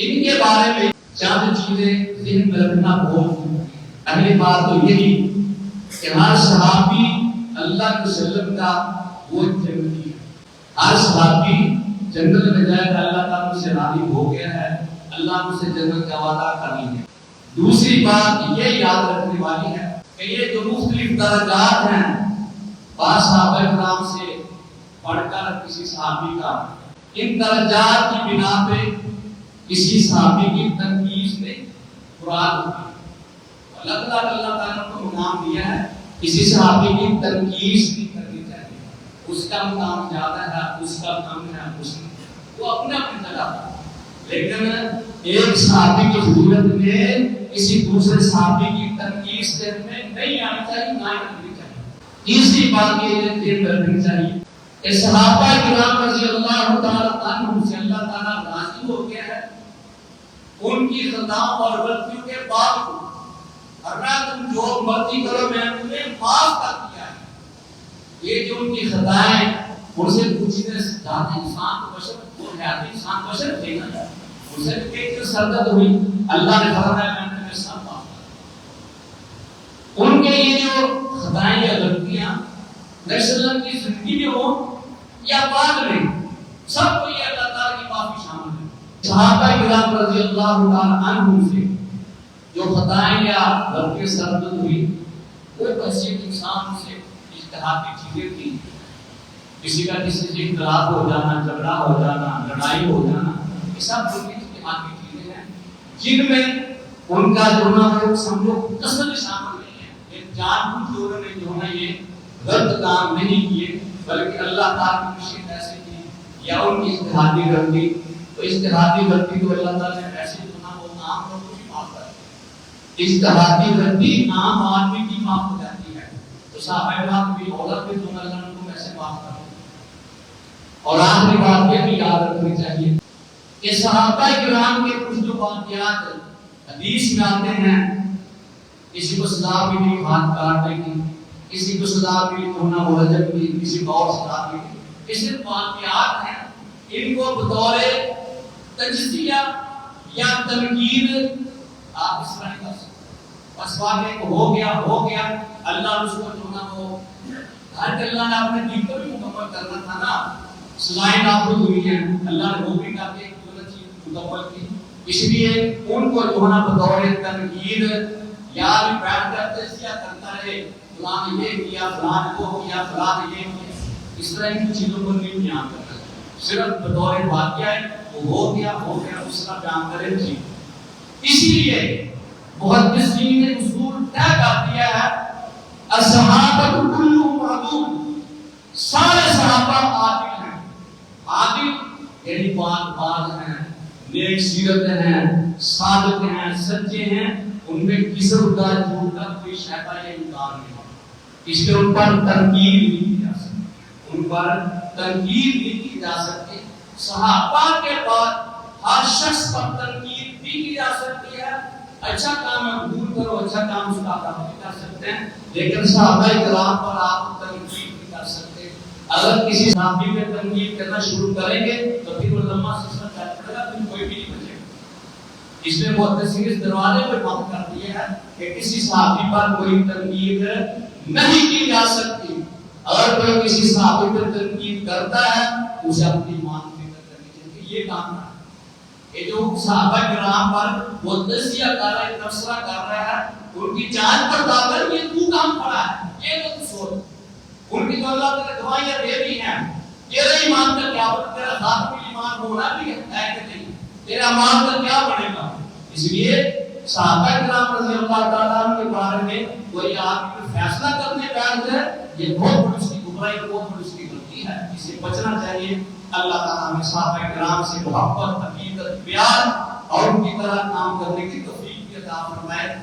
ان کے بارے میں چند چیزیں ذہن میں رکھنا بہت ضروری ہے۔ پہلی بات تو یہی کہ ہر صحابی اللہ کے وسلم کا وہ جنتی ہے، ہر صحابی جنت میں جائے گا، اللہ تعالیٰ سے راضی ہو گیا ہے، اللہ نے اسے جنت کا وعدہ کر لیا ہے۔ دوسری بات یہ یاد رکھنے والی ہے کہ یہ جو مختلف درجات ہیں بعض صحابہ کرام سے پڑھ کر کسی صحابی کا، ان درجات کی بنا پہ کسی صحابی کی تنقید میں مراد ہوتی ہے۔ اللہ تعالیٰ کو مقام دیا ہے، کسی صحابی کی تنقید بھی کرنی چاہیے، اس کا مقام زیادہ ہے، اس کا کم ہے، اس وہ اپنے اپنی جگہ پر، لیکن ایک صحابی کی ضرورت میں کسی دوسرے صحابی کی تنقید میں نہیں آنی چاہیے، نہ کرنی چاہیے۔ تیسری بات یہ ذہن میں رکھنی چاہیے کہ صحابہ کرام رضی اللہ تعالیٰ عنہم سے اللہ تعالیٰ راضی ہو گیا ہے ان کی خطاؤں اور غلطیوں کے باوجود، ورنہ تم جو مرضی کرو میں تمہیں معاف کر دیا ہے۔ یہ جو ان کی خطائیں ان سے پوچھنے سے زیادہ انسان کو بشر کو حیاتی انسان بشر تھے نا، ان سے ایک سردت ہوئی، اللہ نے فرمایا میں تمہیں سب معاف کر دیا۔ ان کے یہ جو خطائیں یا غلطیاں نبی صلی اللہ علیہ وسلم کی زندگی میں ہو یا بعد میں، سب کو یہ اللہ تعالیٰ کی معافی شامل ہے۔ صحابہ کرام رضی اللہ تعالیٰ عنہم سے جو خطائیں یا غلطیاں سرزد ہوئی، وہ کسی انسان سے اجتہادی چیزیں تھیں، کسی کا کسی سے اختلاف ہو جانا، جھگڑا ہو جانا، لڑائی ہو جانا، یہ سب ان کی اجتہادی چیزیں ہیں جن میں ان کا جو نا وہ سمجھو قصد شامل نہیں ہے، ایک جان بوجھ کے انہوں نے جو نا یہ غلط کام نہیں کیے، بلکہ اللہ تعالیٰ کی مشیت ایسے کی یا ان کی اجتہادی غلطی، تو اجتہادی غلطی تو اللہ تعالیٰ نے ایسے جو نا وہ عام لوگوں کو بھی معاف کر دی۔ اجتہادی غلطی عام آدمی کی معاف ہو جاتی ہے، تو صحابہ کرام بھی عورت بھی جو نا اللہ کو ایسے معاف کر دی۔ اور آخری بات یہ بھی یاد رکھنی چاہیے کہ صحابہ کرام کے کچھ جو واقعات حدیث میں آتے ہیں، کسی کو سزا ملی ہاتھ کاٹنے کی، کسی کو سزا ملی ہونا مرجم کی، کسی کو اور سزا ملی، کسی واقعات ہیں ان کو بطور تجزیہ یا تنقید آپ اس طرح نہیں کر سکتے۔ بس واقعے کو ہو گیا اللہ نے اس کو جو نا وہ ہر اللہ نے اپنے دین کو بھی مکمل کرنا تھا نا، سزائیں نافذ ہوئی ہیں، اللہ نے وہ بھی کر کے غلط چیز مکمل کی، اس لیے ان کو جو نا بطور تنقید یا بیٹھ کر تجزیہ کرتا رہے، فلاں نے یہ کیا، فلاں نے وہ کیا، فلاں نے یہ کیا، اس طرح کی چیزوں کو نہیں بیان کرنا، صرف بطور واقعہ ہے وہ ہو گیا اس کا بیان کرے جی۔ اسی لیے محدثین نے اصول طے کر دیا ہے الصحابہ کلهم عدول، سارے صحابہ عادل ہیں، عادل یعنی پاک باز ہیں، نیک سیرت ہیں، صادق ہیں، سچے ہیں، ان میں کسر کا جھوٹ کا کوئی شائبہ یا امکان نہیں ہوتا، اس لیے ان پر تنقید نہیں کی جا سکتی، ان پر تنقید نہیں کی جا سکتی۔ صحابہ کے بعد ہر شخص پر تنقید بھی کی جا سکتی ہے، اچھا کام مقبول کرو، اچھا کام اس کا آپ بھی کر سکتے ہیں، لیکن صحابہ کرام پر آپ تنقید نہیں کر سکتے۔ اگر کسی صحابی پہ تنقید کرنا شروع کریں گے تو پھر وہ لمحہ سلسلہ چل پڑے گا، پھر کوئی بھی نہیں بچے گا۔ اس لیے محدثین اس دروازے پر بند کر دیا ہے کہ کسی صحابی پر کوئی تنقید نہیں کی جا سکتی۔ اگر کوئی کسی صحابی پر تنقید کرتا ہے اسے اپنی مان فکر کرنی چاہیے، یہ کام ہے یہ جو صحابہ کرام پر وہ تجزیہ کر رہا ہے، تبصرہ کر رہا ہے، ان کی جانچ پڑتال کر یہ تو کام پڑا ہے، یہ تو سوچ ان کی تو اللہ تعالی گواہیاں دے رہی ہیں، تیرا ایمان کا کیا ہوگا، تیرا ذاتی ایمان ہونا بھی ہے کہ نہیں، تیرا ایمان کا کیا بنے گا۔ اس لیے صحابہ کرام رضی اللہ تعالیٰ عنہ کے بارے میں کوئی آدمی فیصلہ کرنے بیٹھ جائے، یہ بہت بڑی اس کی گمراہی، بہت بڑی اس کی غلطی ہے، اسے بچنا چاہیے۔ اللہ تعالیٰ ہمیں صحابہ کرام سے محبت، عقیدت، پیار اور ان کی طرح کام کرنے کی توفیق بھی عطا فرمائے۔